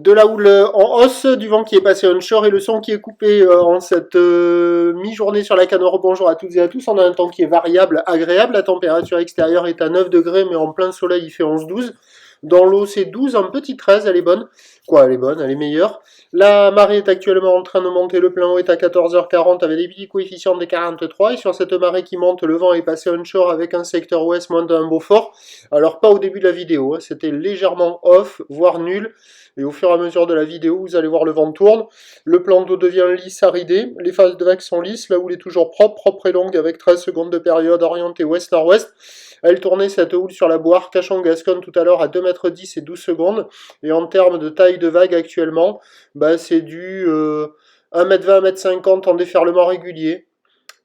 De la houle en hausse, du vent qui est passé onshore et le son qui est coupé en cette mi-journée sur la Canore. Bonjour à toutes et à tous. On a un temps qui est variable, agréable. La température extérieure est à 9 degrés, mais en plein soleil, il fait 11-12. Dans l'eau, c'est 12, un petit 13, elle est bonne. Quoi, elle est bonne, elle est meilleure. La marée est actuellement en train de monter, le plein eau est à 14h40 avec des petits coefficients des 43. Et sur cette marée qui monte, le vent est passé onshore avec un secteur ouest moins d'un Beaufort. Alors pas au début de la vidéo, hein, c'était légèrement off, voire nul. Et au fur et à mesure de la vidéo, vous allez voir le vent tourne. Le plan d'eau devient lisse, aridé. Les phases de vague sont lisses, là où il est toujours propre, propre et longue, avec 13 secondes de période orientée ouest-nord-ouest. Elle tournait cette houle sur la boire Cachan-Gasconne tout à l'heure à 2,10 m et 12 secondes. Et en termes de taille de vague actuellement, bah, c'est du 1,20 m, 1,50 m en déferlement régulier,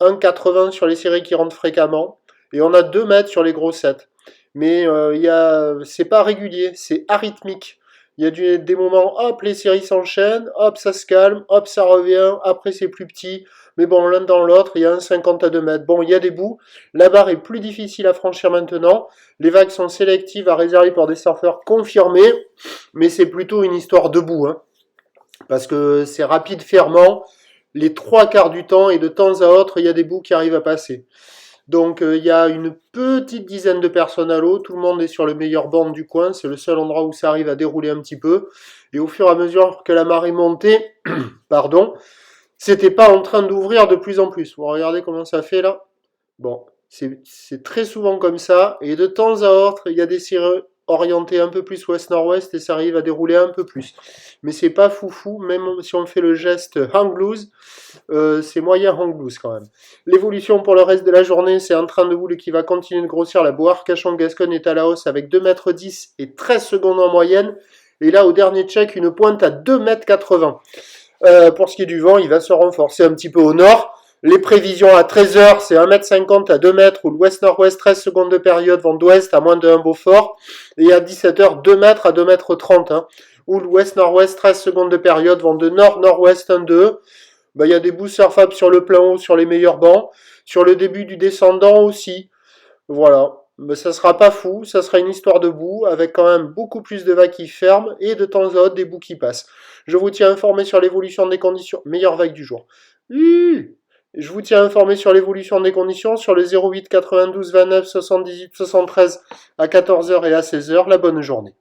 1,80 m sur les séries qui rentrent fréquemment, et on a 2 mètres sur les gros sets. Mais c'est pas régulier, c'est arythmique. Il y a des moments, hop, les séries s'enchaînent, hop, ça se calme, hop, ça revient, après c'est plus petit. Mais bon, l'un dans l'autre, il y a un 50 à 2 mètres. Bon, il y a des bouts. La barre est plus difficile à franchir maintenant. Les vagues sont sélectives à réserver pour des surfeurs confirmés. Mais c'est plutôt une histoire de bout, hein. Parce que c'est rapide, fermant, les 3 quarts du temps, et de temps à autre, il y a des bouts qui arrivent à passer. Donc il y a une petite dizaine de personnes à l'eau, tout le monde est sur le meilleur banc du coin, c'est le seul endroit où ça arrive à dérouler un petit peu. Et au fur et à mesure que la marée montait, pardon, c'était pas en train d'ouvrir de plus en plus. Vous regardez comment ça fait là. Bon, c'est très souvent comme ça, et de temps à autre, il y a des cirés orientés un peu plus ouest-nord-ouest et ça arrive à dérouler un peu plus. Mais c'est pas foufou, même si on fait le geste hang loose, c'est moyen hang loose quand même. L'évolution pour le reste de la journée, c'est un train de houle qui va continuer de grossir. La boire Cachan-Gasconne est à la hausse avec 2,10 m et 13 secondes en moyenne. Et là, au dernier check, une pointe à 2,80 m. Pour ce qui est du vent, il va se renforcer un petit peu au nord. Les prévisions à 13h, c'est 1,50 m à 2 mètres, ou l'ouest-nord-ouest, 13 secondes de période, vent d'ouest à moins de 1 Beaufort. Et à 17h, 2 mètres à 2,30 m, hein, ou l'ouest-nord-ouest, 13 secondes de période, vent de nord-nord-ouest 1,2. Il y a des bouts surfables sur le plein haut, sur les meilleurs bancs. Sur le début du descendant aussi. Voilà. Ça sera pas fou, ça sera une histoire de bout, avec quand même beaucoup plus de vagues qui ferment, et de temps à autre des bouts qui passent. Je vous tiens informé sur l'évolution des conditions. Meilleure vague du jour. Je vous tiens informé sur l'évolution des conditions sur le 08 92 29 78 73 à 14h et à 16h. La bonne journée.